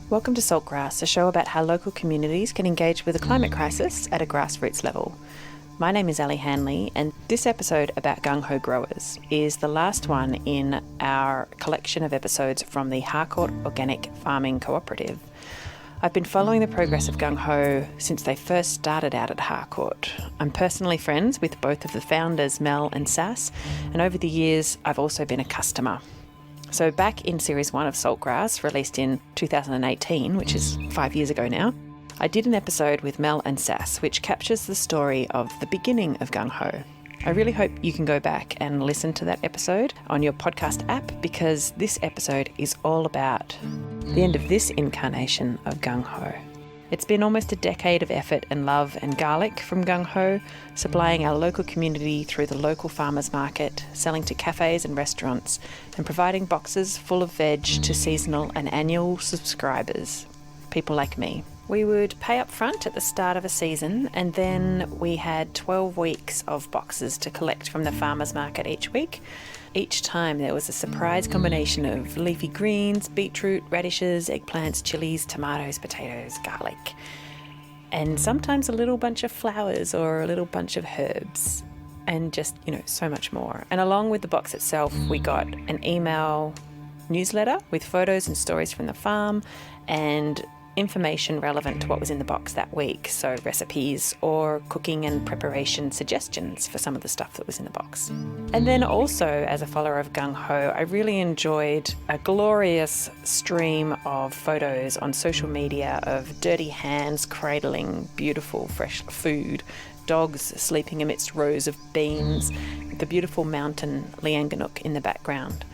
Welcome to Saltgrass, a show about how local communities can engage with the climate crisis at a grassroots level. My name is Ali Hanley, and this episode about Gung Hoe Growers is the last one in our collection of episodes from the Harcourt Organic Farming Cooperative. I've been following the progress of Gung Hoe since they first started out at Harcourt. I'm personally friends with both of the founders, Mel and Sass, and over the years I've also been a customer. So back in Series 1 of Saltgrass, released in 2018, which is 5 years ago now, I did an episode with Mel and Sass, which captures the story of the beginning of Gung Hoe. I really hope you can go back and listen to that episode on your podcast app, because this episode is all about the end of this incarnation of Gung Hoe. It's been almost a decade of effort and love and garlic from Gung Hoe, supplying our local community through the local farmers market, selling to cafes and restaurants, and providing boxes full of veg to seasonal and annual subscribers, people like me. We would pay up front at the start of a season, and then we had 12 weeks of boxes to collect from the farmers market each week. Each time there was a surprise combination of leafy greens, beetroot, radishes, eggplants, chilies, tomatoes, potatoes, garlic, and sometimes a little bunch of flowers or a little bunch of herbs, and just, so much more. And along with the box itself, we got an email newsletter with photos and stories from the farm and information relevant to what was in the box that week, so recipes or cooking and preparation suggestions for some of the stuff that was in the box. And then also, as a follower of Gung Hoe, I really enjoyed a glorious stream of photos on social media of dirty hands cradling beautiful fresh food, dogs sleeping amidst rows of beans, the beautiful mountain Leanganuk in the background.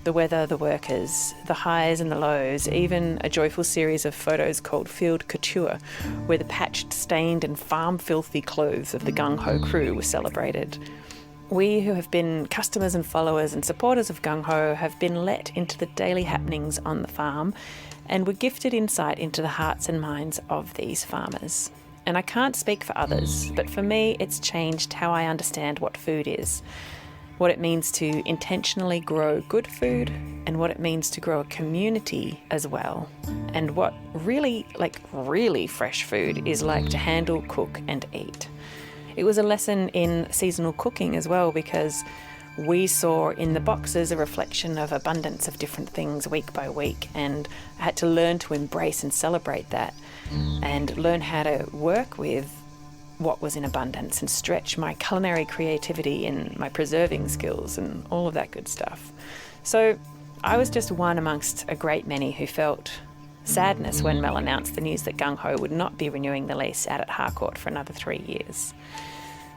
The weather, the workers, the highs and the lows, even a joyful series of photos called Field Couture, where the patched, stained and farm-filthy clothes of the Gung Hoe crew were celebrated. We who have been customers and followers and supporters of Gung Hoe have been let into the daily happenings on the farm and were gifted insight into the hearts and minds of these farmers. And I can't speak for others, but for me it's changed how I understand what food is, what it means to intentionally grow good food, and what it means to grow a community as well, and what really fresh food is like to handle, cook and eat. It was a lesson in seasonal cooking as well, because we saw in the boxes a reflection of abundance of different things week by week, and I had to learn to embrace and celebrate that and learn how to work with what was in abundance and stretch my culinary creativity and my preserving skills and all of that good stuff. So I was just one amongst a great many who felt sadness when Mel announced the news that Gung Hoe would not be renewing the lease out at Harcourt for another 3 years.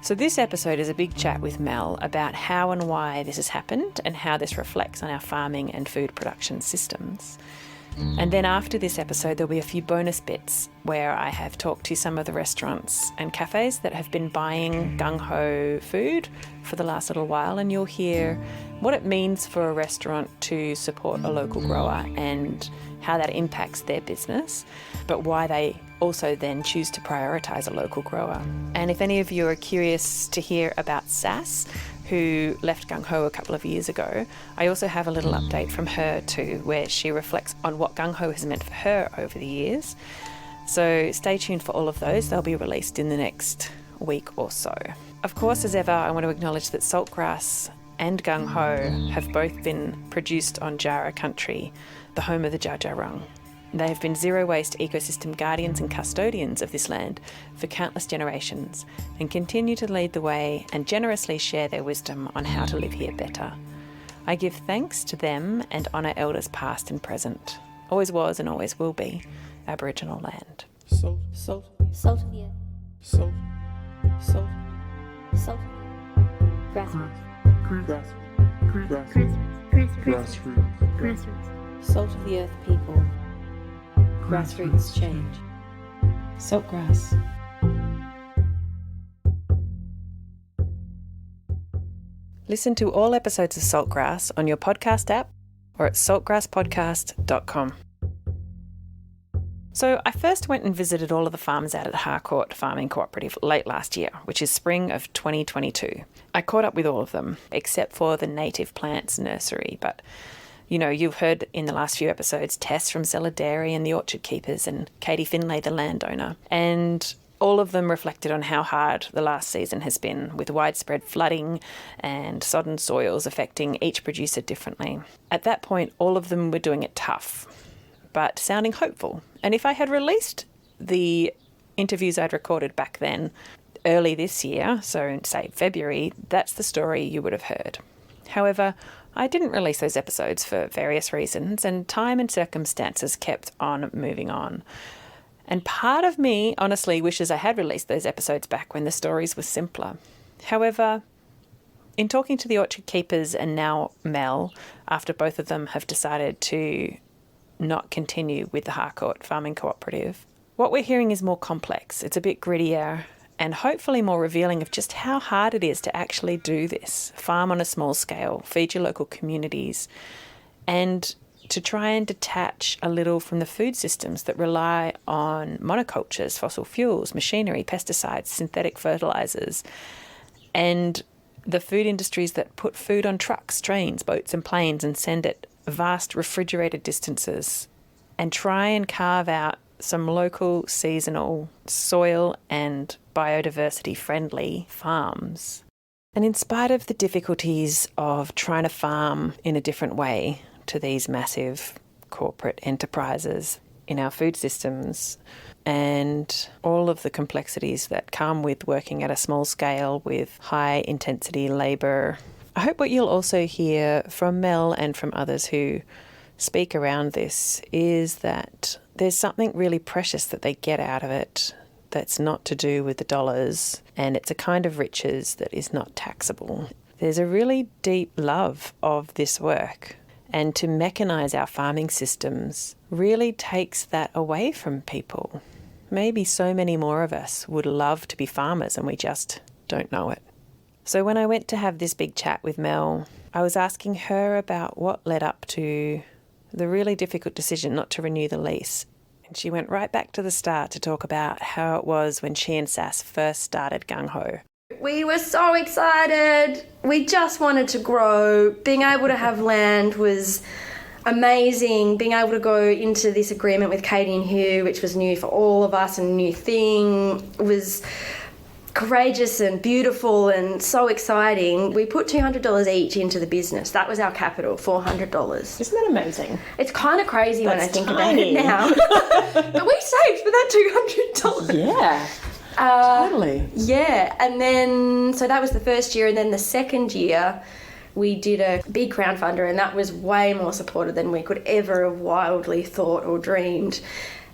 So this episode is a big chat with Mel about how and why this has happened and how this reflects on our farming and food production systems. And then after this episode, there'll be a few bonus bits where I have talked to some of the restaurants and cafes that have been buying Gung Hoe food for the last little while, and you'll hear what it means for a restaurant to support a local grower and how that impacts their business, but why they also then choose to prioritise a local grower. And if any of you are curious to hear about Sass, who left Gung Hoe a couple of years ago, I also have a little update from her too, where she reflects on what Gung Hoe has meant for her over the years. So stay tuned for all of those. They'll be released in the next week or so. Of course, as ever, I want to acknowledge that Saltgrass and Gung Hoe have both been produced on Jara country, the home of the Dja Dja Wurrung. They have been zero-waste ecosystem guardians and custodians of this land for countless generations, and continue to lead the way and generously share their wisdom on how to live here better. I give thanks to them and honour elders past and present, always was and always will be Aboriginal land. Salt of the earth. Salt. Grassroots. Salt of the earth people. Grassroots change. Saltgrass. Listen to all episodes of Saltgrass on your podcast app or at saltgrasspodcast.com. So I first went and visited all of the farms out at Harcourt Farming Cooperative late last year, which is spring of 2022. I caught up with all of them, except for the native plants nursery, but You know, you've heard in the last few episodes Tess from Cellar Dairy and the Orchard Keepers and Katie Finlay, the landowner. And all of them reflected on how hard the last season has been, with widespread flooding and sodden soils affecting each producer differently. At that point, all of them were doing it tough, but sounding hopeful. And if I had released the interviews I'd recorded back then early this year, so in, say, February, that's the story you would have heard. However, I didn't release those episodes for various reasons, and time and circumstances kept on moving on. And part of me honestly wishes I had released those episodes back when the stories were simpler. However, in talking to the Orchard Keepers and now Mel, after both of them have decided to not continue with the Harcourt Farming Cooperative, what we're hearing is more complex. It's a bit grittier and hopefully more revealing of just how hard it is to actually do this. Farm on a small scale, feed your local communities, and to try and detach a little from the food systems that rely on monocultures, fossil fuels, machinery, pesticides, synthetic fertilizers, and the food industries that put food on trucks, trains, boats and planes and send it vast refrigerated distances, and try and carve out some local, seasonal, soil and biodiversity friendly farms. And in spite of the difficulties of trying to farm in a different way to these massive corporate enterprises in our food systems and all of the complexities that come with working at a small scale with high intensity labour, I hope what you'll also hear from Mel and from others who speak around this is that there's something really precious that they get out of it that's not to do with the dollars, and it's a kind of riches that is not taxable. There's a really deep love of this work. And to mechanise our farming systems really takes that away from people. Maybe so many more of us would love to be farmers and we just don't know it. So when I went to have this big chat with Mel, I was asking her about what led up to the really difficult decision not to renew the lease. And she went right back to the start to talk about how it was when she and Sass first started Gung Hoe. We were so excited. We just wanted to grow. Being able to have land was amazing. Being able to go into this agreement with Katie and Hugh, which was new for all of us and a new thing, was courageous and beautiful and so exciting. We put $200 each into the business. That was our capital, $400. Isn't that amazing? It's kind of crazy when I think tiny. about it now. But we saved for that $200. Yeah. Totally. Yeah, and then, so that was the first year, and then the second year we did a big crowdfunder, and that was way more supported than we could ever have wildly thought or dreamed.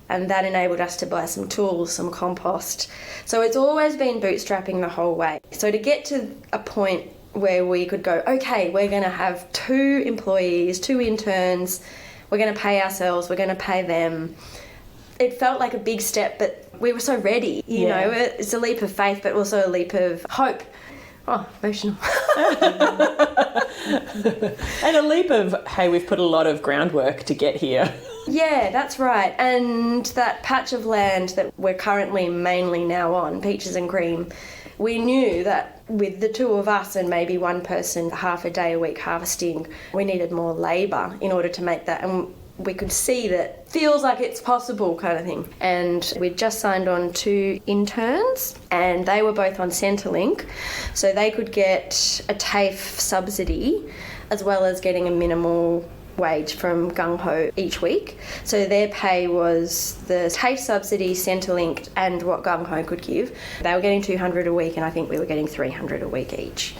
And that enabled us to buy some tools, some compost. So it's always been bootstrapping the whole way. So to get to a point where we could go, okay, we're going to have 2 employees, 2 interns, we're going to pay ourselves, we're going to pay them. It felt like a big step, but we were so ready. You know, it's a leap of faith, but also a leap of hope. Oh, emotional. And a leap of, hey, we've put a lot of groundwork to get here. Yeah, that's right. And that patch of land that we're currently mainly now on, peaches and cream, we knew that with the 2 of us and maybe one person half a day a week harvesting, we needed more labour in order to make that. And we could see that feels like it's possible kind of thing. And we'd just signed on 2 interns, and they were both on Centrelink, so they could get a TAFE subsidy as well as getting a minimal wage from Gung Hoe each week. So their pay was the TAFE subsidy, Centrelink, and what Gung Hoe could give. They were getting $200 a week, and I think we were getting $300 a week each.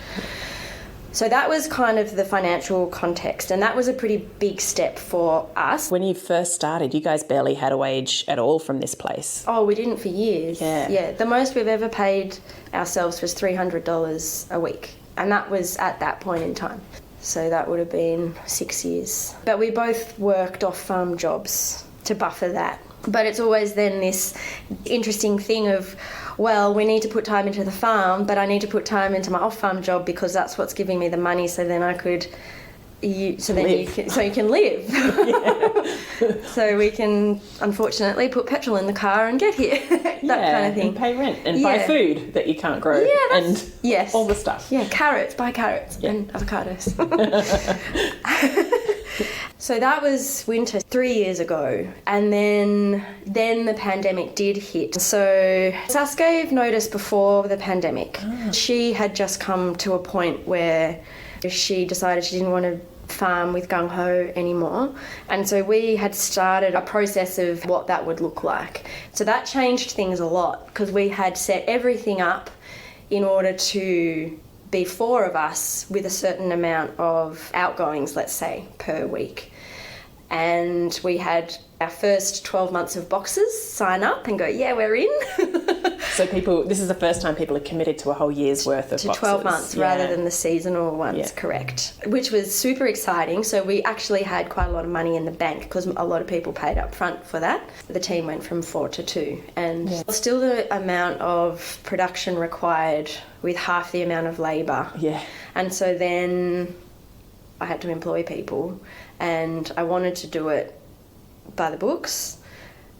So that was kind of the financial context, and that was a pretty big step for us. When you first started, you guys barely had a wage at all from this place. Oh, we didn't for years. Yeah. The most we've ever paid ourselves was $300 a week, and that was at that point in time. So that would have been 6 years. But we both worked off-farm jobs to buffer that. But it's always then this interesting thing of, well, we need to put time into the farm, but I need to put time into my off-farm job because that's what's giving me the money, so then I could, you can live. So we can, unfortunately, put petrol in the car and get here, that kind of thing. And pay rent and buy food that you can't grow and all the stuff. Yeah, buy carrots and avocados. So that was winter 3 years ago, and then the pandemic did hit. So Sas gave notice before the pandemic. She had just come to a point where she decided she didn't want to farm with Gung Hoe anymore, and so we had started a process of what that would look like. So that changed things a lot, because we had set everything up in order to be 4 of us with a certain amount of outgoings, let's say, per week. And we had our first 12 months of boxes sign up and go, yeah, we're in. So this is the first time people are committed to a whole year's worth of boxes. 12 months rather than the seasonal ones, correct. Which was super exciting. So we actually had quite a lot of money in the bank, because a lot of people paid up front for that. The team went from 4 to 2. And still the amount of production required with half the amount of labour. Yeah. And so then I had to employ people, and I wanted to do it by the books,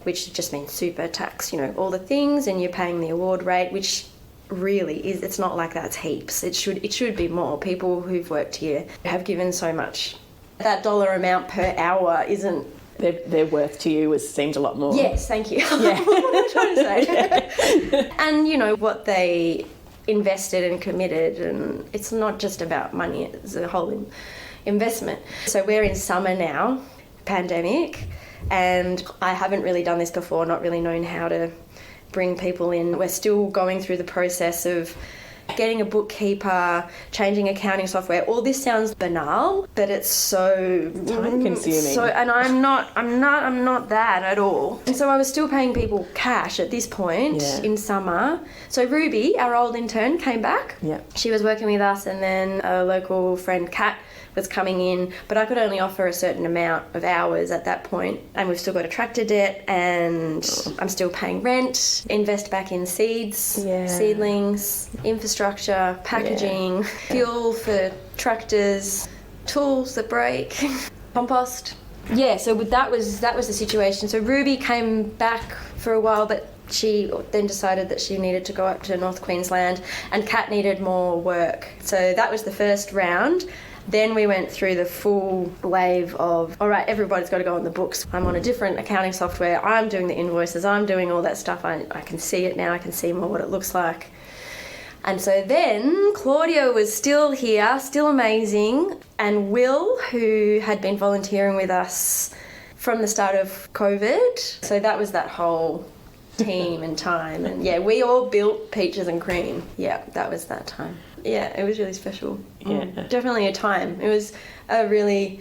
which just means super tax, all the things, and you're paying the award rate, which really is, it's not like that's heaps. It should be more. People who've worked here have given so much. That dollar amount per hour isn't... Their worth to you seemed a lot more. Yes, thank you. Yeah. What am I trying to say? And what they invested and committed, and it's not just about money, it's a whole investment. So we're in summer now, pandemic, and I haven't really done this before, not really known how to bring people in. We're still going through the process of getting a bookkeeper, changing accounting software. All this sounds banal, but it's so time consuming. And I'm not that at all. And so I was still paying people cash at this point in summer. So Ruby, our old intern, came back. Yeah. She was working with us, and then a local friend, Kat, was coming in, but I could only offer a certain amount of hours at that point. And we've still got a tractor debt, and I'm still paying rent, invest back in seeds, seedlings, infrastructure, packaging, fuel for tractors, tools that break, compost. Yeah, so that was the situation. So Ruby came back for a while, but she then decided that she needed to go up to North Queensland, and Kat needed more work. So that was the first round. Then we went through the full wave of, all right, everybody's got to go on the books. I'm on a different accounting software. I'm doing the invoices. I'm doing all that stuff. I can see it now. I can see more what it looks like. And so then Claudia was still here, still amazing. And Will, who had been volunteering with us from the start of COVID. So that was that whole team and time. And we all built Peaches and Cream. Yeah, that was that time. Yeah, it was really special. Yeah. Definitely a time. It was a really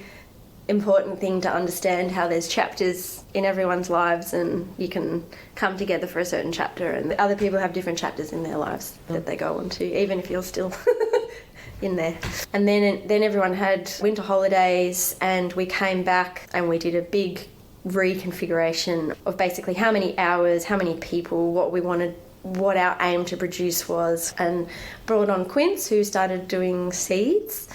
important thing to understand how there's chapters in everyone's lives, and you can come together for a certain chapter, and other people have different chapters in their lives that they go on to, even if you're still in there. And then everyone had winter holidays, and we came back and we did a big reconfiguration of basically how many hours, how many people, what we wanted, what our aim to produce was, and brought on Quince, who started doing seeds.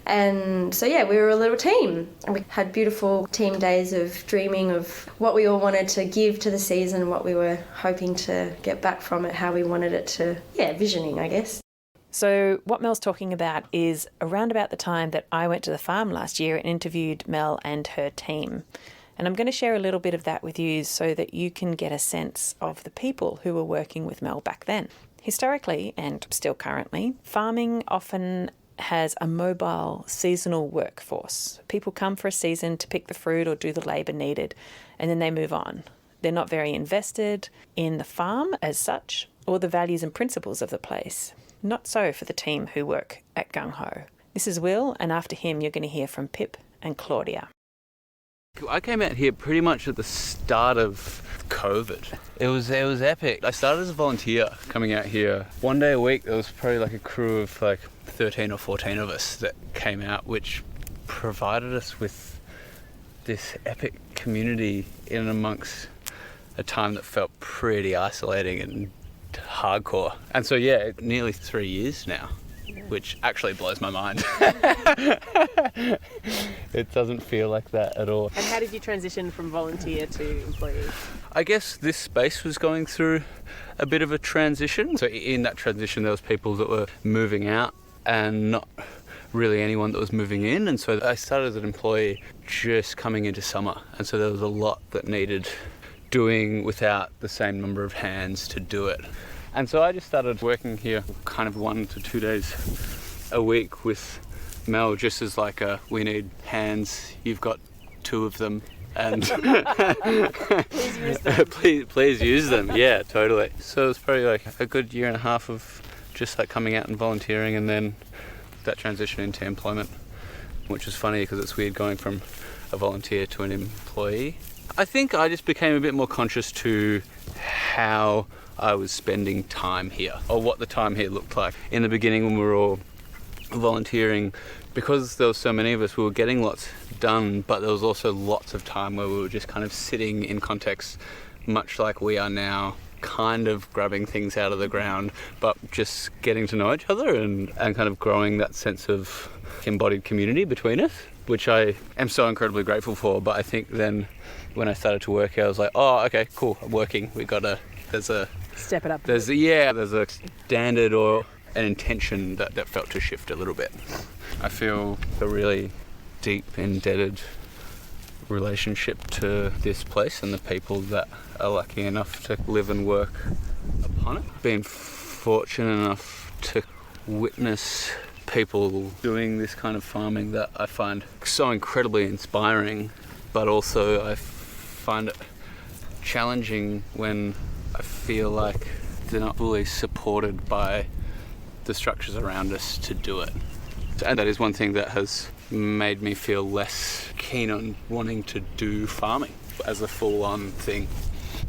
And so we were a little team, and we had beautiful team days of dreaming of what we all wanted to give to the season, what we were hoping to get back from it, how we wanted it to, visioning, I guess. So what Mel's talking about is around about the time that I went to the farm last year and interviewed Mel and her team. And I'm going to share a little bit of that with you so that you can get a sense of the people who were working with Mel back then. Historically, and still currently, farming often has a mobile seasonal workforce. People come for a season to pick the fruit or do the labour needed, and then they move on. They're not very invested in the farm as such, or the values and principles of the place. Not so for the team who work at Gung Hoe. This is Will, and after him you're going to hear from Pip and Claudia. I came out here pretty much at the start of COVID. It was epic. I started as a volunteer coming out here. One day a week there was probably like a crew of like 13 or 14 of us that came out, which provided us with this epic community in amongst a time that felt pretty isolating and hardcore. And so nearly 3 years now, which actually blows my mind. It doesn't feel like that at all. And how did you transition from volunteer to employee? I guess this space was going through a bit of a transition. So in that transition there was people that were moving out and not really anyone that was moving in. And so I started as an employee just coming into summer. And so there was a lot that needed doing without the same number of hands to do it. And so I just started working here kind of 1 to 2 days a week with Mel, just as like we need hands, you've got 2 of them, and Please use them. please use them. Yeah, totally. So it's probably like a good year and a half of just like coming out and volunteering, and then that transition into employment, which is funny because it's weird going from a volunteer to an employee. I think I just became a bit more conscious to how I was spending time here, or what the time here looked like. In the beginning, when we were all volunteering, because there were so many of us, we were getting lots done, but there was also lots of time where we were just kind of sitting in context, much like we are now, kind of grabbing things out of the ground, but just getting to know each other and kind of growing that sense of embodied community between us, which I am so incredibly grateful for. But I think then when I started to work here, I was like, oh, okay, cool, I'm working. There's a Step it up. there's a standard or an intention that felt to shift a little bit. I feel a really deep, indebted relationship to this place and the people that are lucky enough to live and work upon it. Been fortunate enough to witness people doing this kind of farming that I find so incredibly inspiring, but also I find it challenging when I feel like they're not fully supported by the structures around us to do it. And that is one thing that has made me feel less keen on wanting to do farming as a full-on thing.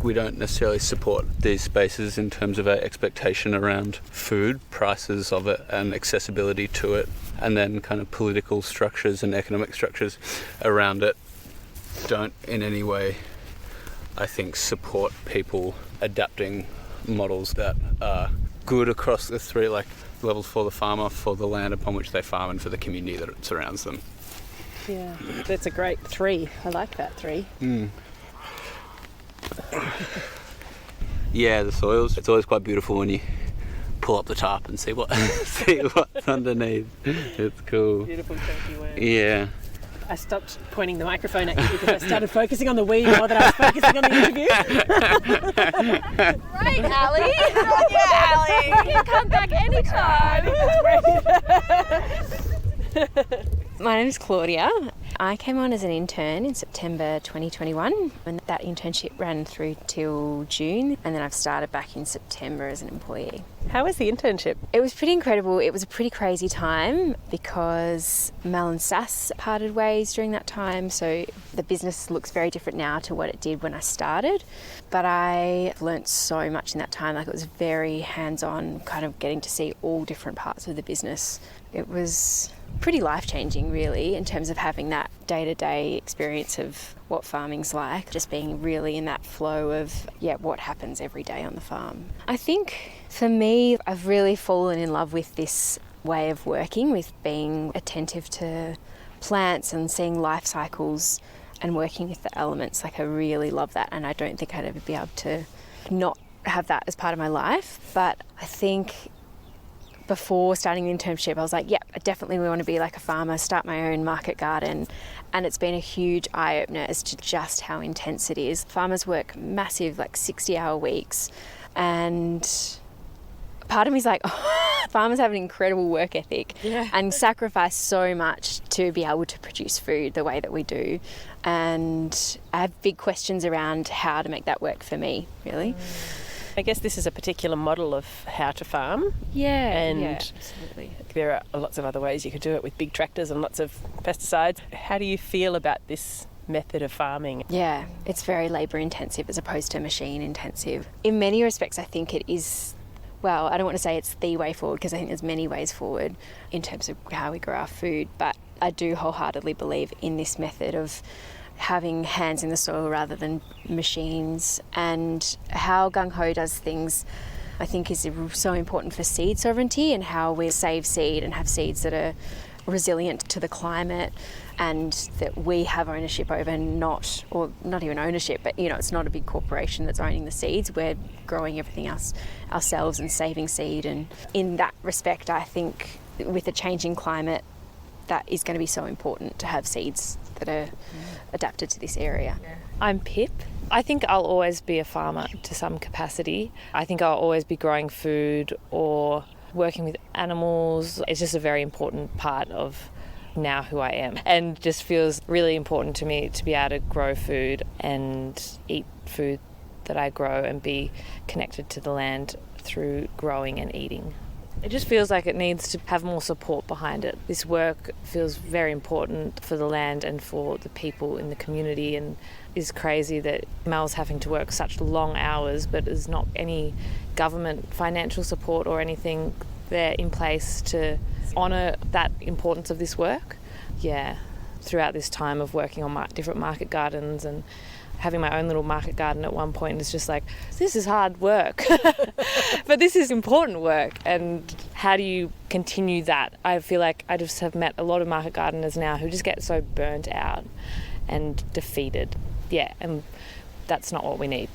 We don't necessarily support these spaces in terms of our expectation around food, prices of it and accessibility to it, and then kind of political structures and economic structures around it don't in any way, I think, support people adapting models that are good across the 3 levels for the farmer, for the land upon which they farm, and for the community that surrounds them. Yeah, that's a great 3. I like that 3. Yeah, the soils. It's always quite beautiful when you pull up the top and see what's underneath. It's cool. Beautiful chunky worm. Yeah. I stopped pointing the microphone at you because I started focusing on the weed more than I was focusing on the interview. Right, Ali. Yeah, Ali. You can come back anytime. My name is Claudia. I came on as an intern in September 2021, and that internship ran through till June, and then I've started back in September as an employee. How was the internship? It was pretty incredible. It was a pretty crazy time because Mel and Sass parted ways during that time, so the business looks very different now to what it did when I started. But I learnt so much in that time. It was very hands-on, kind of getting to see all different parts of the business. It was pretty life-changing, really, in terms of having that day-to-day experience of what farming's like, just being really in that flow of, what happens every day on the farm. I think for me, I've really fallen in love with this way of working, with being attentive to plants and seeing life cycles and working with the elements. I really love that, and I don't think I'd ever be able to not have that as part of my life. But I think before starting the internship, I was like, I definitely want to be like a farmer, start my own market garden. And it's been a huge eye-opener as to just how intense it is. Farmers work massive, 60-hour weeks. And part of me is like, farmers have an incredible work ethic and sacrifice so much to be able to produce food the way that we do. And I have big questions around how to make that work for me, really. I guess this is a particular model of how to farm. And absolutely. There are lots of other ways you could do it with big tractors and lots of pesticides. How do you feel about this method of farming? Yeah, it's very labour intensive as opposed to machine intensive. In many respects, I think it is, I don't want to say it's the way forward because I think there's many ways forward in terms of how we grow our food, but I do wholeheartedly believe in this method of having hands in the soil rather than machines. And how Gung Hoe does things, I think, is so important for seed sovereignty and how we save seed and have seeds that are resilient to the climate and that we have ownership over, not even ownership, but it's not a big corporation that's owning the seeds. We're growing everything else ourselves and saving seed. And in that respect, I think with the changing climate, that is going to be so important to have seeds that are adapted to this area. I'm Pip. I think I'll always be a farmer to some capacity. I think I'll always be growing food or working with animals. It's just a very important part of now who I am, and just feels really important to me to be able to grow food and eat food that I grow and be connected to the land through growing and eating. It just feels like it needs to have more support behind it. This work feels very important for the land and for the people in the community, and is crazy that Mel's having to work such long hours, but there's not any government financial support or anything there in place to honour that importance of this work. Yeah, throughout this time of working on different market gardens and having my own little market garden at one point, it's just like, this is hard work, but this is important work. And how do you continue that? I feel like I just have met a lot of market gardeners now who just get so burnt out and defeated. Yeah, and that's not what we need.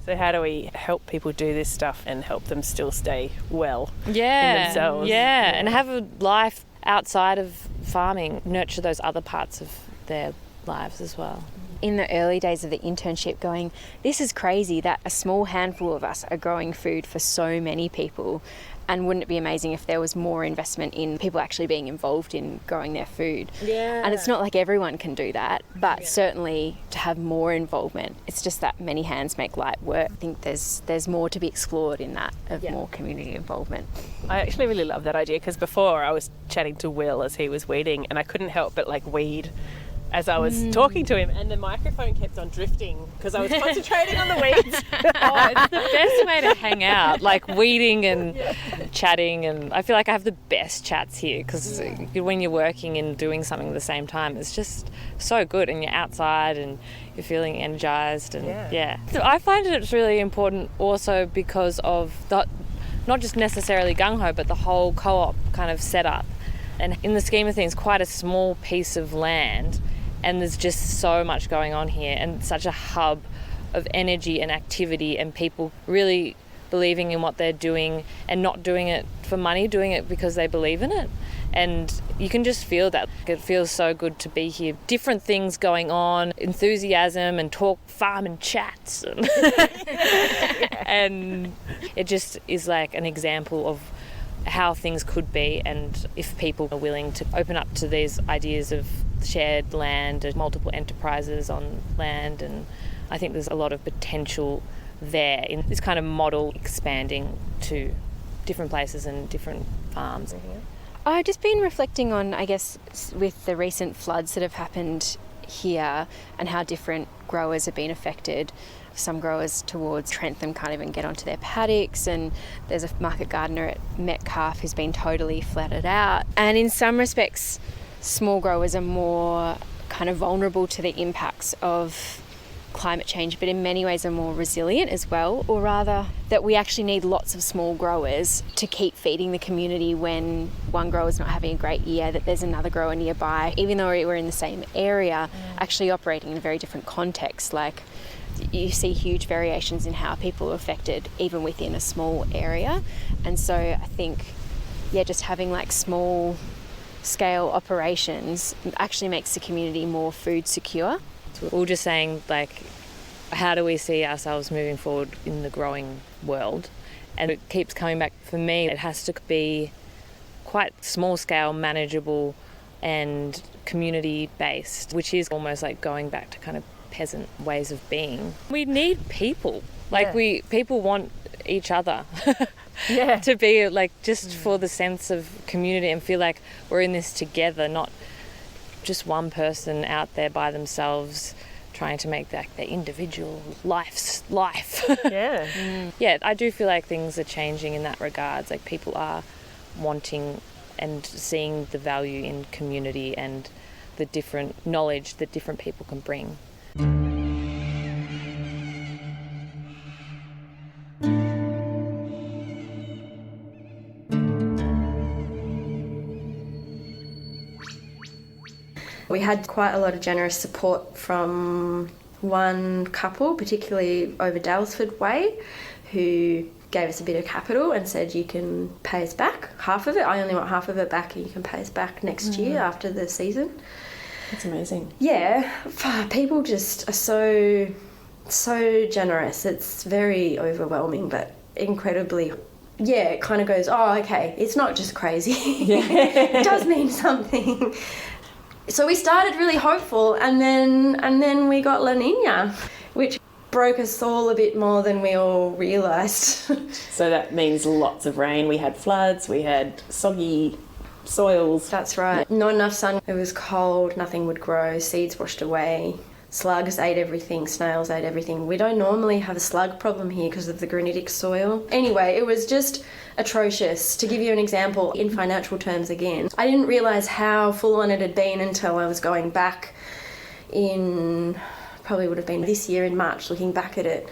So how do we help people do this stuff and help them still stay well in Yeah, themselves? yeah, and have a life outside of farming, nurture those other parts of their lives as well. In the early days of the internship, going, this is crazy that a small handful of us are growing food for so many people, and wouldn't it be amazing if there was more investment in people actually being involved in growing their food? Yeah. And it's not like everyone can do that, but certainly to have more involvement. It's just that many hands make light work. I think there's more to be explored in that, of more community involvement. I actually really love that idea, because before I was chatting to Will as he was weeding, and I couldn't help but weed as I was talking to him, and the microphone kept on drifting because I was concentrating on the weeds. Oh, it's the best way to hang out, weeding and chatting, and I feel like I have the best chats here because when you're working and doing something at the same time, it's just so good, and you're outside and you're feeling energized, and So I find it's really important also because of not just necessarily Gung Hoe, but the whole co-op kind of setup. And in the scheme of things, quite a small piece of land, and there's just so much going on here, and such a hub of energy and activity, and people really believing in what they're doing and not doing it for money, doing it because they believe in it. And you can just feel that. It feels so good to be here. Different things going on, enthusiasm and talk, farm and chats. And it just is an example of how things could be, and if people are willing to open up to these ideas of shared land and multiple enterprises on land, and I think there's a lot of potential there in this kind of model expanding to different places and different farms. I've just been reflecting on, I guess, with the recent floods that have happened here and how different growers have been affected. Some growers towards Trentham can't even get onto their paddocks, and there's a market gardener at Metcalfe who's been totally flattened out. And in some respects, small growers are more kind of vulnerable to the impacts of climate change, but in many ways are more resilient as well, or rather that we actually need lots of small growers to keep feeding the community when one grower's not having a great year, that there's another grower nearby, even though we're in the same area, actually operating in a very different context. You see huge variations in how people are affected even within a small area. And so I think, just having small scale operations actually makes the community more food secure. We were just saying, how do we see ourselves moving forward in the growing world? And it keeps coming back, for me, it has to be quite small scale, manageable and community based, which is almost going back to kind of peasant ways of being. We need people. People want each other. To be just for the sense of community and feel like we're in this together, not just one person out there by themselves trying to make their individual life. Yeah, I do feel like things are changing in that regards. People are wanting and seeing the value in community and the different knowledge that different people can bring. We had quite a lot of generous support from one couple, particularly over Dalesford Way, who gave us a bit of capital and said, you can pay us back half of it. I only want half of it back, and you can pay us back next year after the season. That's amazing. Yeah, people just are so generous. It's very overwhelming, but incredibly, it kind of goes, oh, okay, it's not just crazy. It does mean something. So we started really hopeful, and then we got La Nina, which broke us all a bit more than we all realised. So that means lots of rain. We had floods, we had soggy soils. That's right. Not enough sun. It was cold, nothing would grow, seeds washed away. Slugs ate everything, snails ate everything. We don't normally have a slug problem here because of the granitic soil. Anyway, it was just atrocious. To give you an example, in financial terms again, I didn't realise how full on it had been until I was going back in, probably would have been this year in March, looking back at it.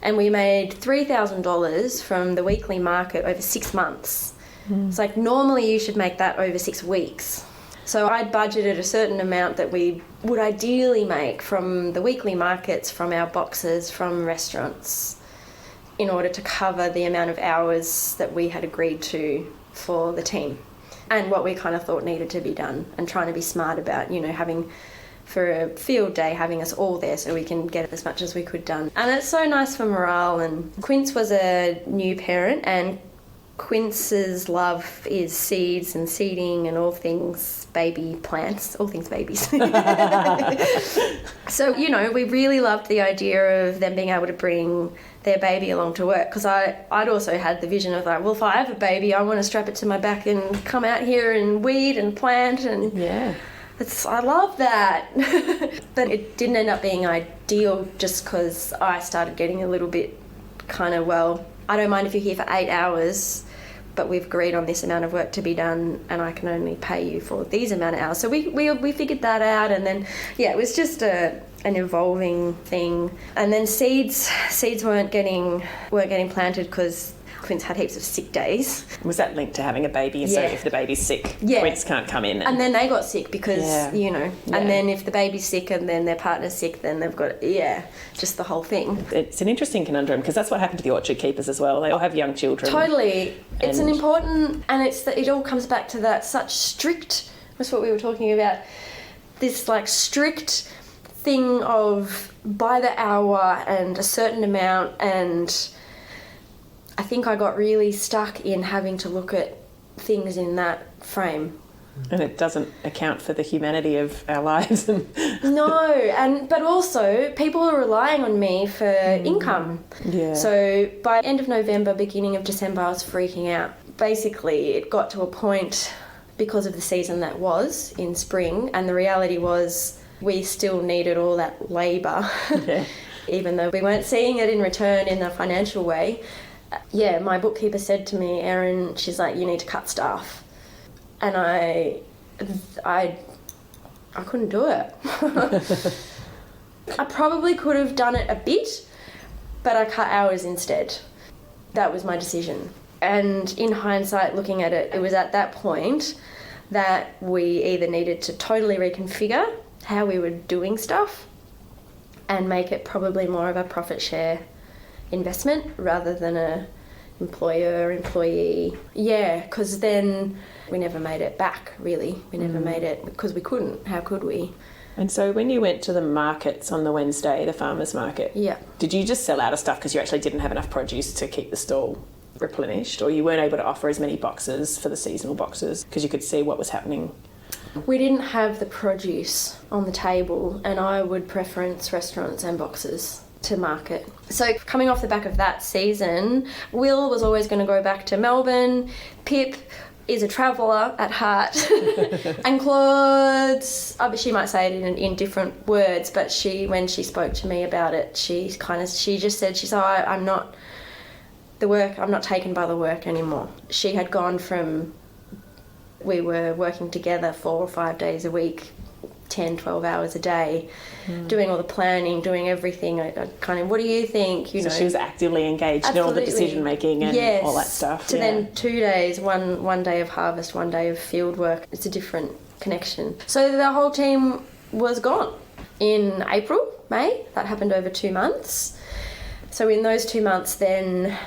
And we made $3,000 from the weekly market over 6 months. It's like normally you should make that over 6 weeks. So I'd budgeted a certain amount that we would ideally make from the weekly markets, from our boxes, from restaurants, in order to cover the amount of hours that we had agreed to for the team and what we kind of thought needed to be done, and trying to be smart about, having for a field day, having us all there so we can get as much as we could done. And it's so nice for morale. And Quince was a new parent, and Quince's love is seeds and seeding and all things baby plants, all things babies. So, we really loved the idea of them being able to bring their baby along to work, because I'd also had the vision of like, well, if I have a baby, I want to strap it to my back and come out here and weed and plant, and I love that. But it didn't end up being ideal, just because I started getting a little bit kind of, well, I don't mind if you're here for 8 hours, but we've agreed on this amount of work to be done, and I can only pay you for these amount of hours. So we figured that out, and then it was just an evolving thing. And then seeds weren't getting planted because Quince had heaps of sick days. Was that linked to having a baby? So if the baby's sick, Quince can't come in. And then they got sick because, and then if the baby's sick and then their partner's sick, then they've got, just the whole thing. It's an interesting conundrum, because that's what happened to the orchard keepers as well. They all have young children. Totally. It's an important, and it all comes back to that such strict, that's what we were talking about, this like strict thing of by the hour and a certain amount, and I think I got really stuck in having to look at things in that frame. And it doesn't account for the humanity of our lives. No, but also people are relying on me for income. Yeah. So by end of November, beginning of December, I was freaking out. Basically, it got to a point because of the season that was in spring, and the reality was we still needed all that labour, even though we weren't seeing it in return in a financial way. My bookkeeper said to me, Erin, she's like, you need to cut staff. And I couldn't do it. I probably could have done it a bit, but I cut hours instead. That was my decision. And in hindsight, looking at it, it was at that point that we either needed to totally reconfigure how we were doing stuff and make it probably more of a profit share investment rather than a employer-employee. Because then we never made it back, really. We never made it because we couldn't. How could we? And so when you went to the markets on the Wednesday, the farmers market, did you just sell out of stuff because you actually didn't have enough produce to keep the stall replenished, or you weren't able to offer as many boxes for the seasonal boxes because you could see what was happening? We didn't have the produce on the table, and I would preference restaurants and boxes to market. So coming off the back of that season, Will was always going to go back to Melbourne. Pip is a traveller at heart. And Claude, she might say it in different words, but when she spoke to me about it, she just said, I'm not taken by the work anymore. She had gone from, we were working together 4 or 5 days a week, 10, 12 hours a day, doing all the planning, doing everything. I kind of, what do you think? So she was actively engaged in all the decision making and all that stuff. To then 2 days, one day of harvest, 1 day of field work. It's a different connection. So the whole team was gone in April, May. That happened over 2 months. So in those 2 months then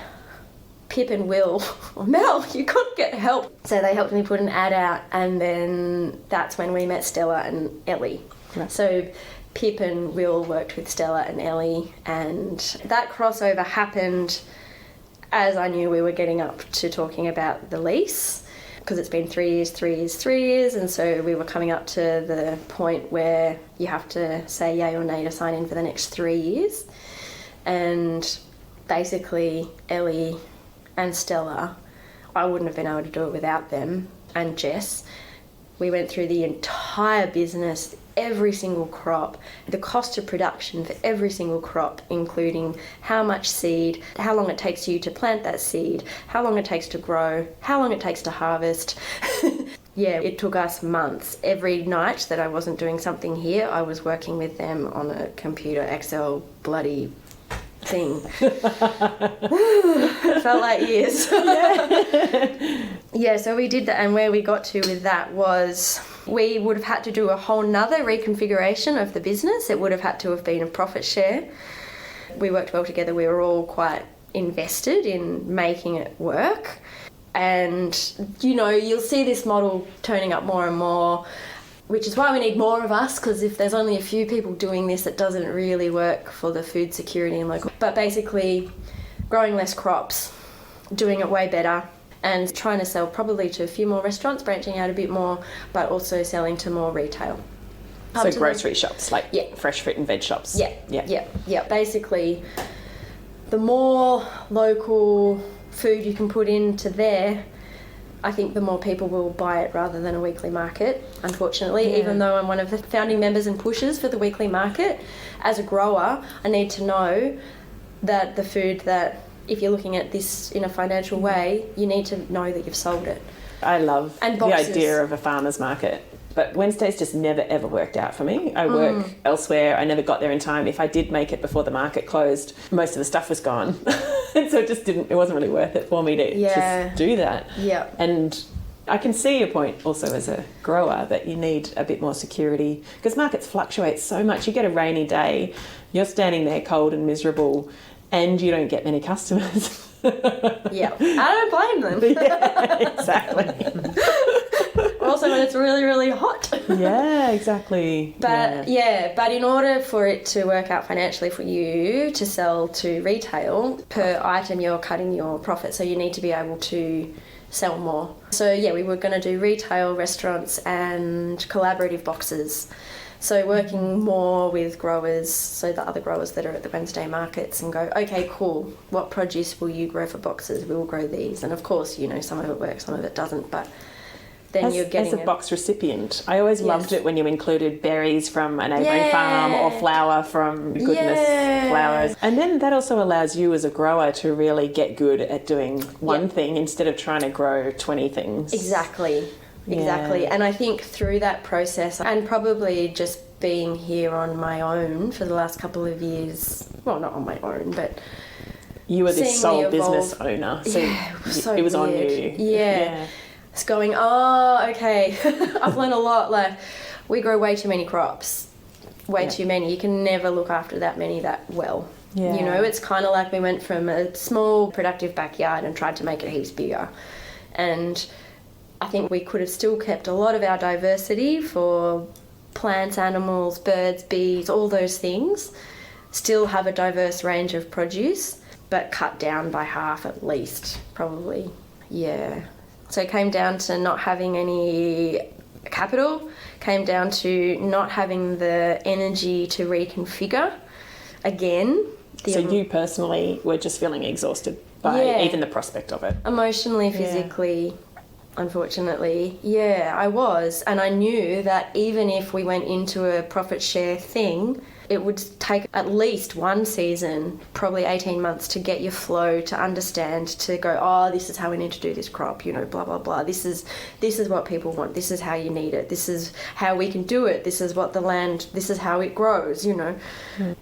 Pip and Will, Mel, you can't get help. So they helped me put an ad out, and then that's when we met Stella and Ellie. Right. So Pip and Will worked with Stella and Ellie, and that crossover happened as I knew we were getting up to talking about the lease, because it's been 3 years, and so we were coming up to the point where you have to say yay or nay to sign in for the next 3 years. And basically Ellie and Stella, I wouldn't have been able to do it without them, and Jess. We went through the entire business, every single crop, the cost of production for every single crop, including how much seed, how long it takes you to plant that seed, how long it takes to grow, how long it takes to harvest. Yeah, it took us months. Every night that I wasn't doing something here, I was working with them on a computer Excel bloody thing. It felt like years. Yeah, so we did that, and where we got to with that was we would have had to do a whole nother reconfiguration of the business. It would have had to have been a profit share. We worked well together. We were all quite invested in making it work. And, you know, you'll see this model turning up more and more, which is why we need more of us, because if there's only a few people doing this, it doesn't really work for the food security and local. But basically, growing less crops, doing it way better, and trying to sell probably to a few more restaurants, branching out a bit more, but also selling to more retail. So grocery shops, like Yeah. fresh fruit and veg shops. Yeah. Basically, the more local food you can put into there, I think the more people will buy it rather than a weekly market, unfortunately. Yeah. Even though I'm one of the founding members and pushers for the weekly market, as a grower, I need to know that the food that, if you're looking at this in a financial way, you need to know that you've sold it. I love And the boxes. idea of a farmer's market, but Wednesdays just never ever worked out for me. I work elsewhere. I never got there in time. If I did make it before the market closed, most of the stuff was gone. And so it wasn't really worth it for me to just do that. Yeah. And I can see your point also as a grower that you need a bit more security, because markets fluctuate so much. You get a rainy day, you're standing there cold and miserable, and you don't get many customers. Yeah. I don't blame them. Yeah, exactly. Also when it's really, really hot. Yeah, exactly. But but in order for it to work out financially for you to sell to retail, per item you're cutting your profit, so you need to be able to sell more. So yeah, we were going to do retail, restaurants and collaborative boxes. So working more with growers, so the other growers that are at the Wednesday markets, and go, okay, cool, what produce will you grow for boxes? We will grow these. And of course, you know, some of it works, some of it doesn't, but then you're getting as a box recipient, I always loved it when you included berries from a neighbouring farm or flour from flowers. And then that also allows you as a grower to really get good at doing one thing instead of trying to grow 20 things. Exactly. And I think through that process, and probably just being here on my own for the last couple of years, well, not on my own, but you were this sole business owner, so it was on you. Yeah. It's going, okay. I've learned a lot. Like, we grow way too many crops, too many. You can never look after that many that well. Yeah. You know, it's kind of like we went from a small productive backyard and tried to make it heaps bigger. And I think we could have still kept a lot of our diversity for plants, animals, birds, bees, all those things, still have a diverse range of produce, but cut down by half at least, probably. Yeah. So it came down to not having any capital, came down to not having the energy to reconfigure again. So you personally were just feeling exhausted by even the prospect of it? Emotionally, physically. Unfortunately, I was. And I knew that even if we went into a profit share thing, it would take at least one season, probably 18 months, to get your flow, to understand, to go, this is how we need to do this crop, you know, blah, blah, blah. This is what people want. This is how you need it. This is how we can do it. This is what the land, this is how it grows, you know.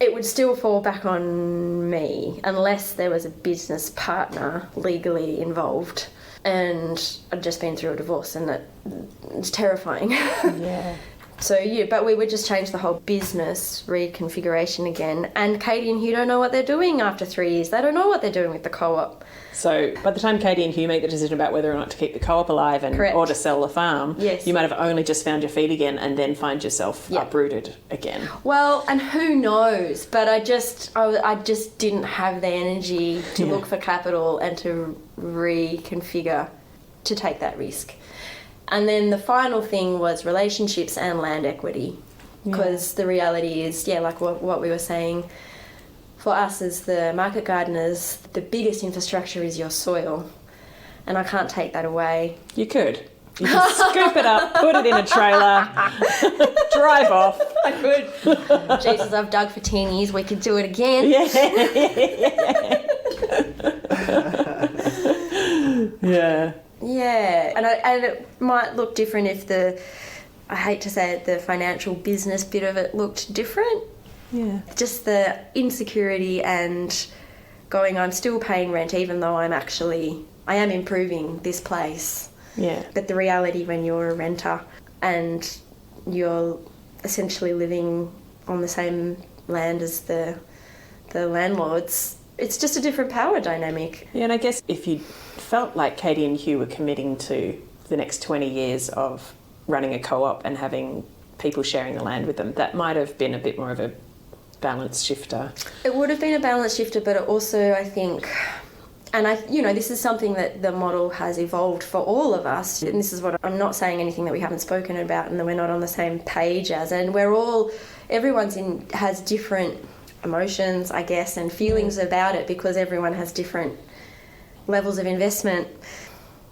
It would still fall back on me unless there was a business partner legally involved. And I'd just been through a divorce, and it's terrifying. So but we would just change the whole business reconfiguration again. And Katie and Hugh don't know what they're doing after 3 years. They don't know what they're doing with the co-op. So by the time Katie and Hugh make the decision about whether or not to keep the co-op alive and Correct. or to sell the farm, Yes. you might have only just found your feet again and then find yourself Yep. uprooted again. Well, and who knows? But I just didn't have the energy to look for capital and to reconfigure to take that risk. And then the final thing was relationships and land equity, because the reality is, like what we were saying, for us as the market gardeners, the biggest infrastructure is your soil, and I can't take that away. You could. You can scoop it up, put it in a trailer, drive off. I could. Jesus, I've dug for 10 years. We could do it again. Yeah. Yeah, and it might look different if I hate to say it, the financial business bit of it looked different. Yeah. Just the insecurity and going, I'm still paying rent even though I am improving this place. Yeah. But the reality when you're a renter and you're essentially living on the same land as the landlords, it's just a different power dynamic. Yeah, and I guess if you felt like Katie and Hugh were committing to the next 20 years of running a co-op and having people sharing the land with them, that might have been a bit more of a balance shifter. It would have been a balance shifter, but it also, I think, and this is something that the model has evolved for all of us. And this is what I'm not saying anything that we haven't spoken about and that we're not on the same page as. And everyone's has different emotions, I guess, and feelings about it because everyone has different levels of investment.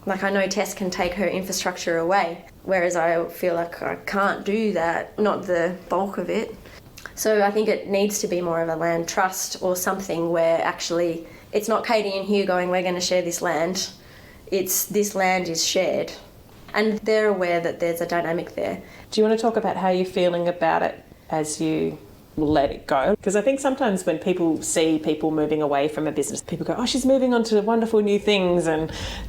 Like I know Tess can take her infrastructure away, whereas I feel like I can't do that, not the bulk of it. So I think it needs to be more of a land trust or something where actually it's not Katie and Hugh going, we're going to share this land. It's this land is shared. And they're aware that there's a dynamic there. Do you want to talk about how you're feeling about it as you let it go? Because I think sometimes when people see people moving away from a business, people go, oh, she's moving on to wonderful new things,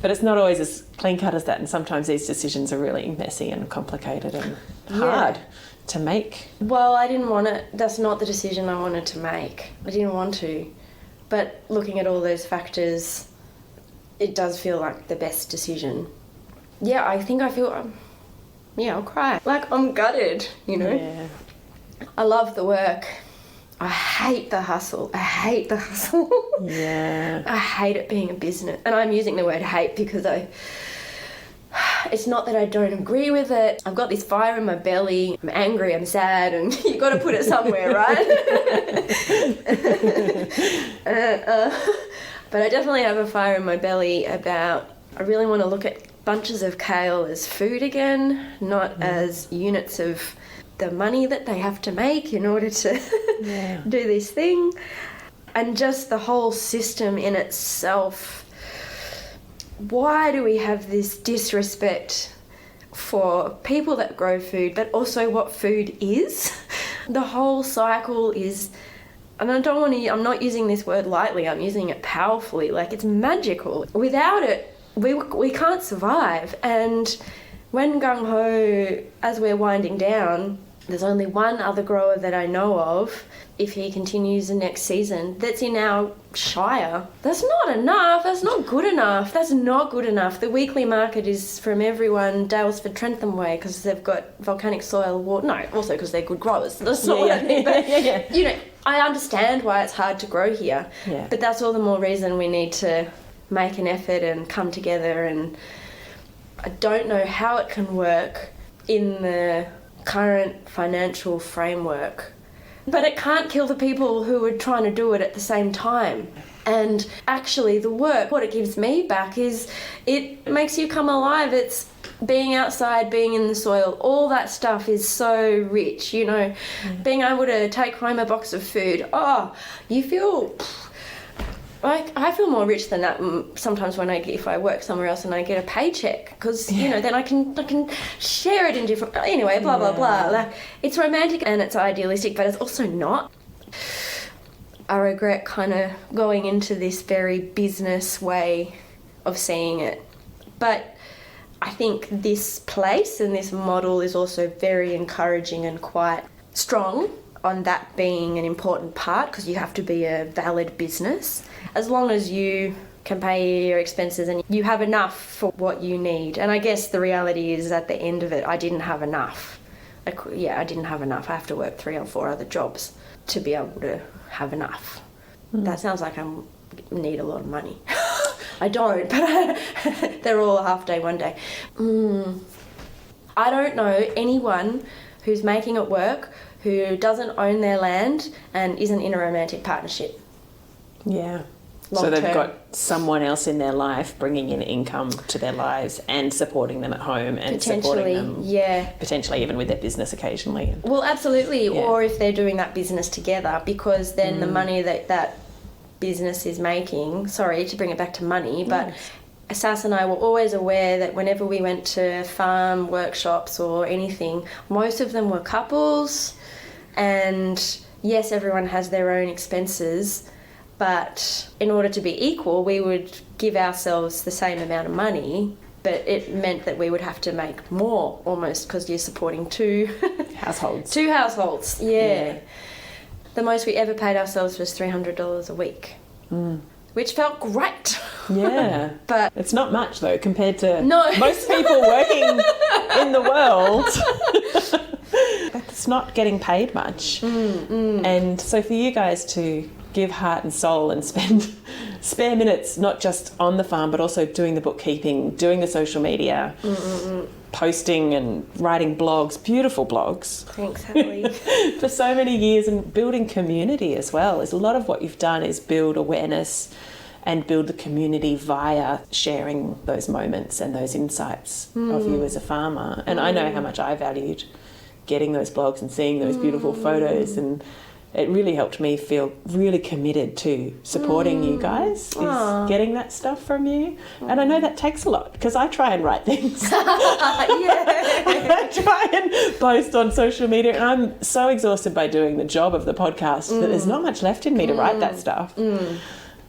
but it's not always as clean cut as that, and sometimes these decisions are really messy and complicated and hard to make. Well, I didn't want it. That's not the decision I wanted to make. I didn't want to. But looking at all those factors, it does feel like the best decision. Yeah, I think I feel, I'll cry. Like, I'm gutted, Yeah. I love the work. I hate the hustle. Yeah. I hate it being a business. And I'm using the word hate because it's not that I don't agree with it. I've got this fire in my belly. I'm angry, I'm sad, and you've got to put it somewhere, right? But I definitely have a fire in my belly about, I really want to look at bunches of kale as food again, not as units of the money that they have to make in order to do this thing. And just the whole system in itself. Why do we have this disrespect for people that grow food, but also what food is? The whole cycle is, and I'm not using this word lightly, I'm using it powerfully, like it's magical. Without it, we can't survive. And when Gung Hoe, as we're winding down, there's only one other grower that I know of, if he continues the next season, that's in our shire. That's not enough. That's not good enough. That's not good enough. The weekly market is from everyone, Dalesford, Trentham way, because they've got volcanic soil, water. No, also because they're good growers. That's not what I mean. But, I understand why it's hard to grow here. Yeah. But that's all the more reason we need to make an effort and come together. And I don't know how it can work in the current financial framework, but it can't kill the people who are trying to do it at the same time. And actually the work, what it gives me back is it makes you come alive. It's being outside, being in the soil, all that stuff is so rich, being able to take home a box of food. You feel like I feel more rich than that sometimes if I work somewhere else and I get a paycheck, because then I can share it in different, anyway, blah blah blah. Like, it's romantic and it's idealistic, but it's also not. I regret kind of going into this very business way of seeing it, but I think this place and this model is also very encouraging and quite strong on that being an important part, because you have to be a valid business. As long as you can pay your expenses and you have enough for what you need. And I guess the reality is at the end of it, I didn't have enough. I didn't have enough. I have to work 3 or 4 other jobs to be able to have enough. That sounds like I need a lot of money. I don't, but they're all a half day, one day. I don't know anyone who's making it work who doesn't own their land and isn't in a romantic partnership. Yeah. Long So they've term. got someone else in their life bringing in income to their lives and supporting them at home and supporting them, potentially even with their business occasionally. Well, absolutely. Yeah. Or if they're doing that business together, because then the money that business is making, sorry to bring it back to money, but Sass and I were always aware that whenever we went to farm workshops or anything, most of them were couples, and yes, everyone has their own expenses, but in order to be equal, we would give ourselves the same amount of money, but it meant that we would have to make more almost, because you're supporting 2 households. 2 households, yeah. The most we ever paid ourselves was $300 a week, which felt great. Yeah. But it's not much though compared to No. most people working in the world. It's not getting paid much. And so for you guys to give heart and soul and spend spare minutes not just on the farm but also doing the bookkeeping, doing the social media, posting and writing blogs, beautiful blogs. Thanks, Hallie. For so many years, and building community as well. Is a lot of what you've done is build awareness and build the community via sharing those moments and those insights of you as a farmer. And I know how much I valued getting those blogs and seeing those beautiful photos, and it really helped me feel really committed to supporting you guys, is getting that stuff from you. And I know that takes a lot, because I try and write things. I try and post on social media, and I'm so exhausted by doing the job of the podcast that there's not much left in me to write that stuff.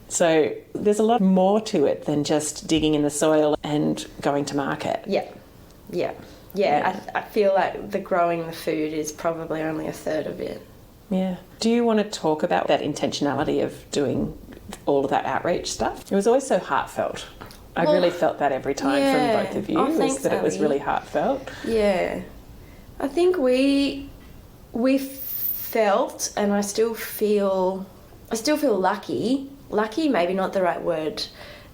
So there's a lot more to it than just digging in the soil and going to market. I feel like the growing the food is probably only a third of it. Yeah. Do you want to talk about that intentionality of doing all of that outreach stuff? It was always so heartfelt. I really felt that every time from both of you, thanks, that it was Ellie. really heartfelt. Yeah. I think we felt, and I still feel lucky, maybe not the right word,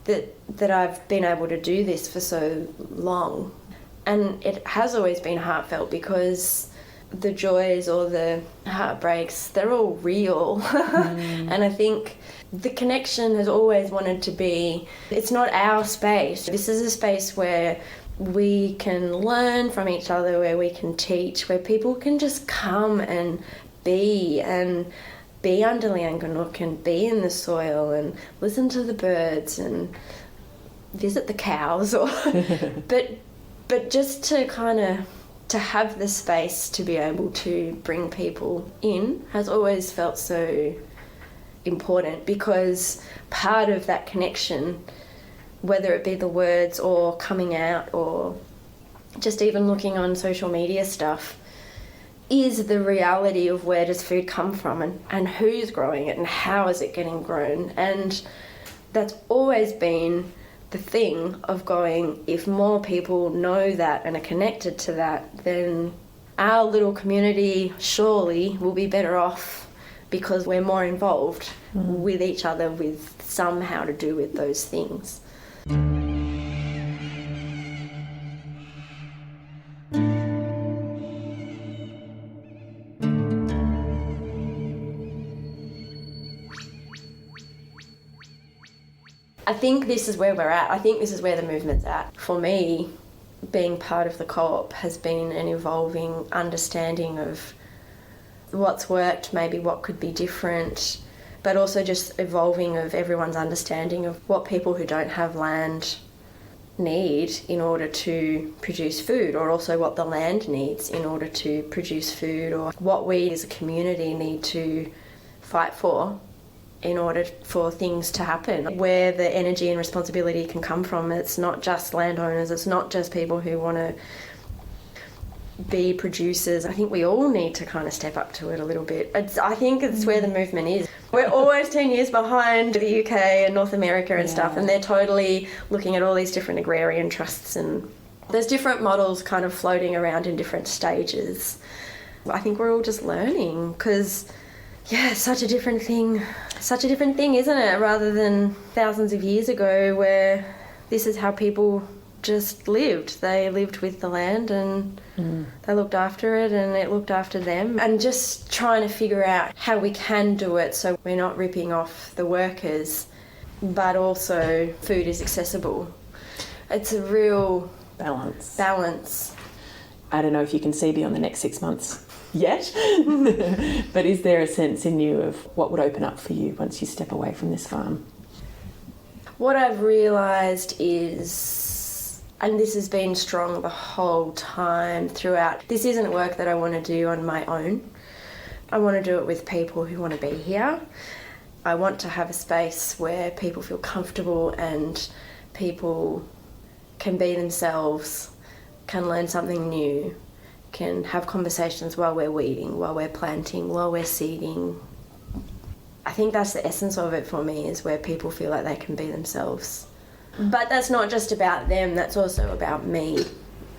that I've been able to do this for so long. And it has always been heartfelt, because the joys or the heartbreaks, they're all real. And I think the connection has always wanted to be, it's not our space. This is a space where we can learn from each other, where we can teach, where people can just come and be under Lianganuk and be in the soil and listen to the birds and visit the cows, or but just to kind of to have the space to be able to bring people in has always felt so important, because part of that connection, whether it be the words or coming out or just even looking on social media stuff, is the reality of where does food come from and who's growing it and how is it getting grown. And that's always been the thing of going, if more people know that and are connected to that, then our little community surely will be better off, because we're more involved with each other with somehow to do with those things. I think this is where we're at. I think this is where the movement's at. For me, being part of the co-op has been an evolving understanding of what's worked, maybe what could be different, but also just evolving of everyone's understanding of what people who don't have land need in order to produce food, or also what the land needs in order to produce food, or what we as a community need to fight for in order for things to happen. Where the energy and responsibility can come from, it's not just landowners, it's not just people who want to be producers. I think we all need to kind of step up to it a little bit. I think it's where the movement is. We're always 10 years behind the UK and North America and stuff, and they're totally looking at all these different agrarian trusts, and there's different models kind of floating around in different stages. I think we're all just learning, because it's such a different thing, isn't it, rather than thousands of years ago where this is how people just lived. They lived with the land and they looked after it and it looked after them, and just trying to figure out how we can do it so we're not ripping off the workers but also food is accessible. It's a real balance. I don't know if you can see beyond the next 6 months yet, but is there a sense in you of what would open up for you once you step away from this farm? What I've realised is, and this has been strong the whole time throughout, this isn't work that I want to do on my own. I want to do it with people who want to be here. I want to have a space where people feel comfortable and people can be themselves, can learn something new, can have conversations while we're weeding, while we're planting, while we're seeding. I think that's the essence of it for me, is where people feel like they can be themselves. But that's not just about them, that's also about me,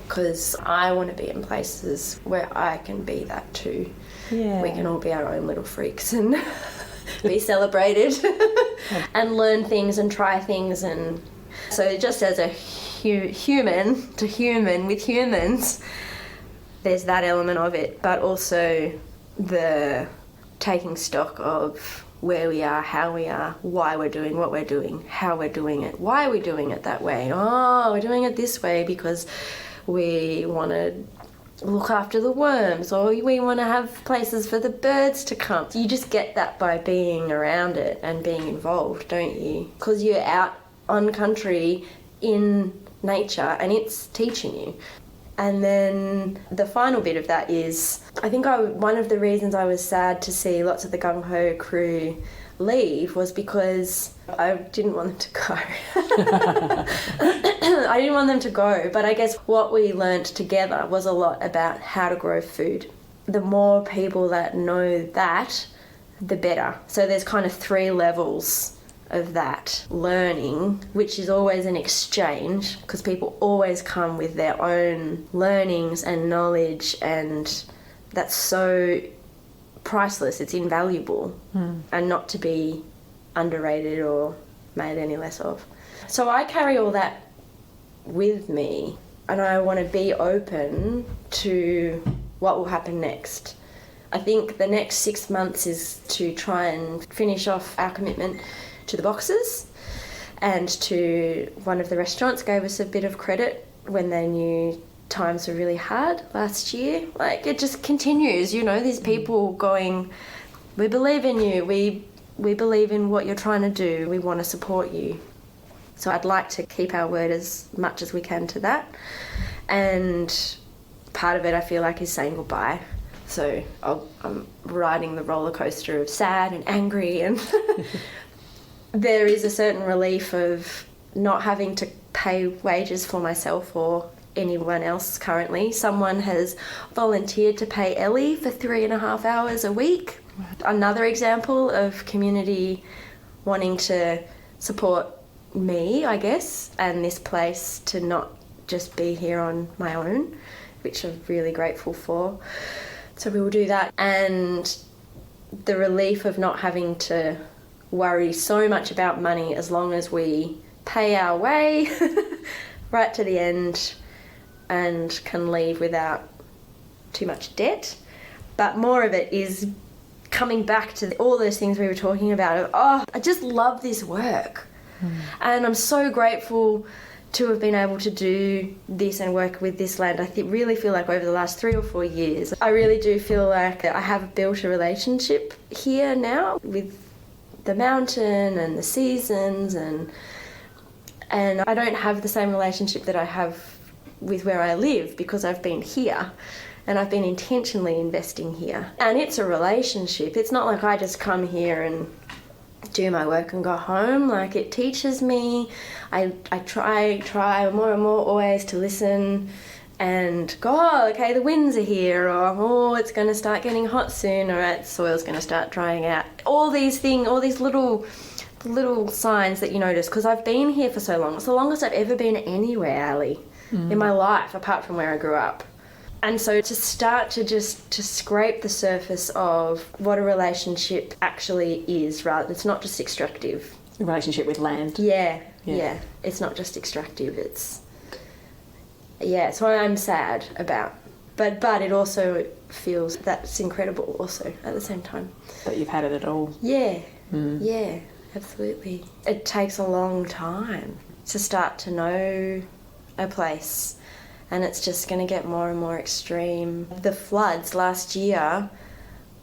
because I want to be in places where I can be that too. Yeah. We can all be our own little freaks and be celebrated and learn things and try things. And so just as a human to human with humans, there's that element of it, but also the taking stock of where we are, how we are, why we're doing what we're doing, how we're doing it, why are we doing it that way? Oh, we're doing it this way because we want to look after the worms, or we want to have places for the birds to come. You just get that by being around it and being involved, don't you? Because you're out on country in nature and it's teaching you. And then the final bit of that is, I think one of the reasons I was sad to see lots of the Gung Hoe crew leave was because I didn't want them to go. I didn't want them to go, but I guess what we learnt together was a lot about how to grow food. The more people that know that, the better. So there's kind of 3 levels of that learning, which is always an exchange, because people always come with their own learnings and knowledge, and that's so priceless, it's invaluable, and not to be underrated or made any less of. So I carry all that with me, and I want to be open to what will happen next. I think the next 6 months is to try and finish off our commitment to the boxes, and to one of the restaurants gave us a bit of credit when they knew times were really hard last year. Like, it just continues, you know, these people going, we believe in you, we believe in what you're trying to do, we want to support you. So I'd like to keep our word as much as we can to that, and part of it I feel like is saying goodbye. So I'm riding the roller coaster of sad and angry, and there is a certain relief of not having to pay wages for myself or anyone else currently. Someone has volunteered to pay Ellie for 3.5 hours a week. Another example of community wanting to support me, I guess, and this place to not just be here on my own, which I'm really grateful for. So we will do that. And the relief of not having to worry so much about money, as long as we pay our way right to the end and can leave without too much debt. But more of it is coming back to all those things we were talking about. I just love this work. And I'm so grateful to have been able to do this and work with this land. I really feel like over the last 3 or 4 years, I really do feel like I have built a relationship here now with the mountain and the seasons, and I don't have the same relationship that I have with where I live, because I've been here and I've been intentionally investing here. And it's a relationship. It's not like I just come here and do my work and go home. Like, it teaches me. I try more and more always to listen and go, oh, okay, the winds are here, or oh, it's going to start getting hot soon, or the soil's going to start drying out. All these things, all these little signs that you notice, because I've been here for so long. It's the longest I've ever been anywhere, Ali, in my life, apart from where I grew up. And so to start to scrape the surface of what a relationship actually is, rather, it's not just extractive. A relationship with land. Yeah. It's not just extractive, it's what I'm sad about. But it also feels that's incredible also at the same time. That you've had it all. Yeah, yeah, absolutely. It takes a long time to start to know a place, and it's just going to get more and more extreme. The floods last year,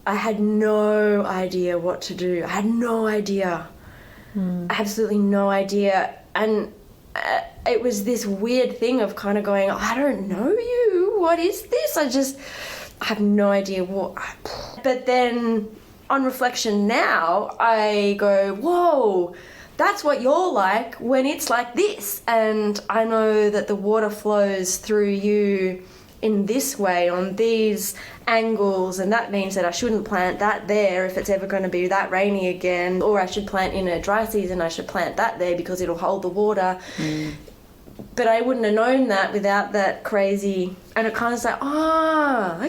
I had no idea what to do. I had no idea. Absolutely no idea. And it was this weird thing of kind of going, I don't know you. What is this? I have no idea what. But then on reflection now, I go, whoa, that's what you're like when it's like this. And I know that the water flows through you in this way, on these angles, and that means that I shouldn't plant that there if it's ever going to be that rainy again, or I should plant in a dry season, I should plant that there because it'll hold the water. But I wouldn't have known that without that crazy, and it kind of like,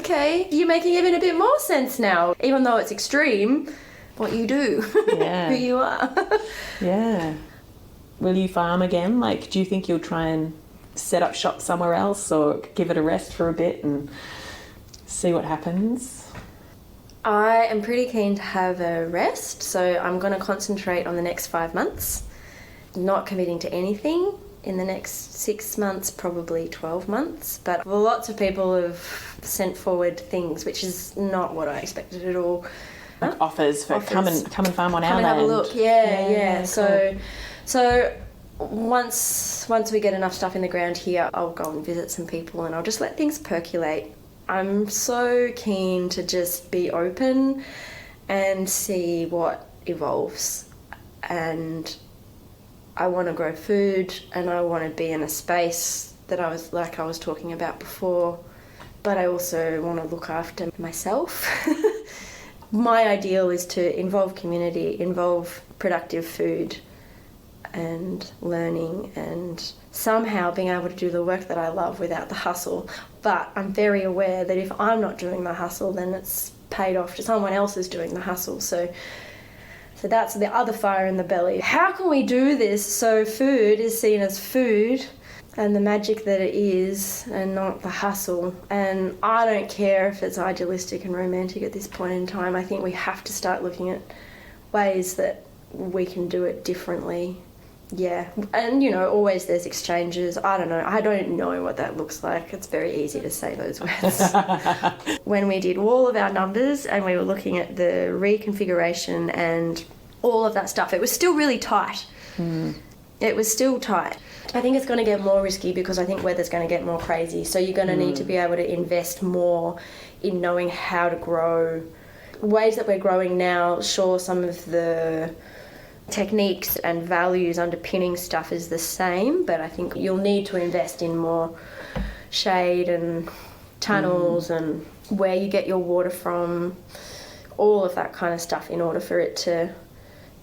okay, you're making even a bit more sense now, even though it's extreme, what you do, who you are. Yeah. Will you farm again? Like, do you think you'll try and set up shop somewhere else, or give it a rest for a bit and see what happens? I am pretty keen to have a rest, so I'm going to concentrate on the next 5 months, not committing to anything in the next 6 months, probably 12 months. But lots of people have sent forward things, which is not what I expected at all. Like offers for come and farm on our land. Come and have a look. Yeah. Cool. So once we get enough stuff in the ground here, I'll go and visit some people and I'll just let things percolate. I'm so keen to just be open and see what evolves. And I want to grow food, and I want to be in a space that I was talking about before, but I also want to look after myself. My ideal is to involve community, involve productive food and learning, and somehow being able to do the work that I love without the hustle. But I'm very aware that if I'm not doing the hustle, then it's paid off to someone else who's doing the hustle. So that's the other fire in the belly. How can we do this so food is seen as food and the magic that it is, and not the hustle? And I don't care if it's idealistic and romantic at this point in time. I think we have to start looking at ways that we can do it differently. Yeah, and always there's exchanges. I don't know what that looks like. It's very easy to say those words. When we did all of our numbers and we were looking at the reconfiguration and all of that stuff, it was still really tight. It was still tight. I think it's going to get more risky because I think weather's going to get more crazy. So you're going to need to be able to invest more in knowing how to grow. Ways that we're growing now, sure, some of the techniques and values underpinning stuff is the same, but I think you'll need to invest in more shade and tunnels and where you get your water from, all of that kind of stuff, in order for it to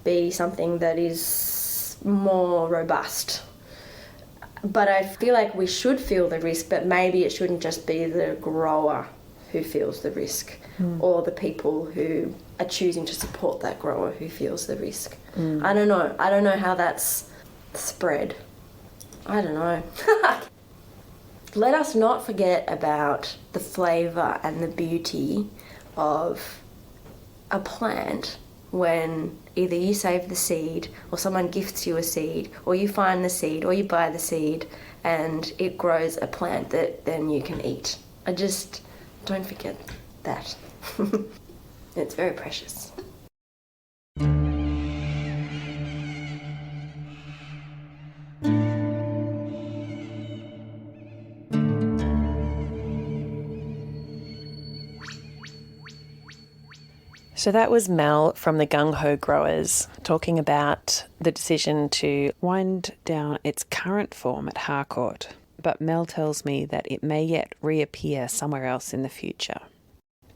be something that is more robust. But I feel like we should feel the risk, but maybe it shouldn't just be the grower who feels the risk, or the people who are choosing to support that grower who feels the risk. I don't know how that's spread. I don't know. Let us not forget about the flavour and the beauty of a plant when either you save the seed, or someone gifts you a seed, or you find the seed, or you buy the seed, and it grows a plant that then you can eat. Don't forget that. It's very precious. So that was Mel from the Gung Hoe Growers talking about the decision to wind down its current form at Harcourt. But Mel tells me that it may yet reappear somewhere else in the future.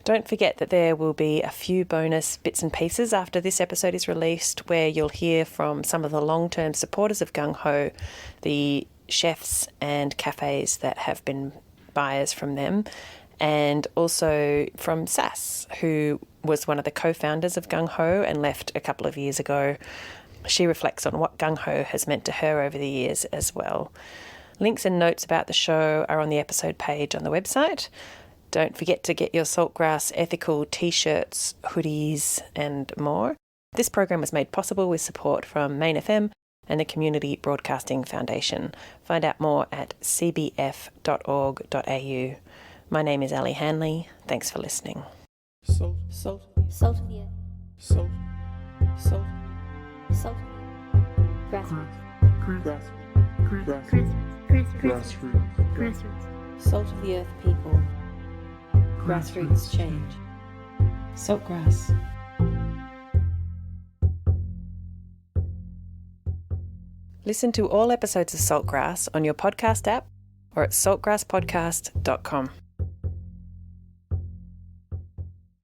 Don't forget that there will be a few bonus bits and pieces after this episode is released where you'll hear from some of the long-term supporters of Gung Ho, the chefs and cafes that have been buyers from them, and also from Sass, who was one of the co-founders of Gung Ho and left a couple of years ago. She reflects on what Gung Ho has meant to her over the years as well. Links and notes about the show are on the episode page on the website. Don't forget to get your Saltgrass ethical t-shirts, hoodies and more. This program was made possible with support from Main FM and the Community Broadcasting Foundation. Find out more at cbf.org.au. My name is Ali Hanley. Thanks for listening. Salt of the earth. Salt. Grassroots. Salt of the earth people. Grassroots change. Saltgrass. Listen to all episodes of Saltgrass on your podcast app or at saltgrasspodcast.com.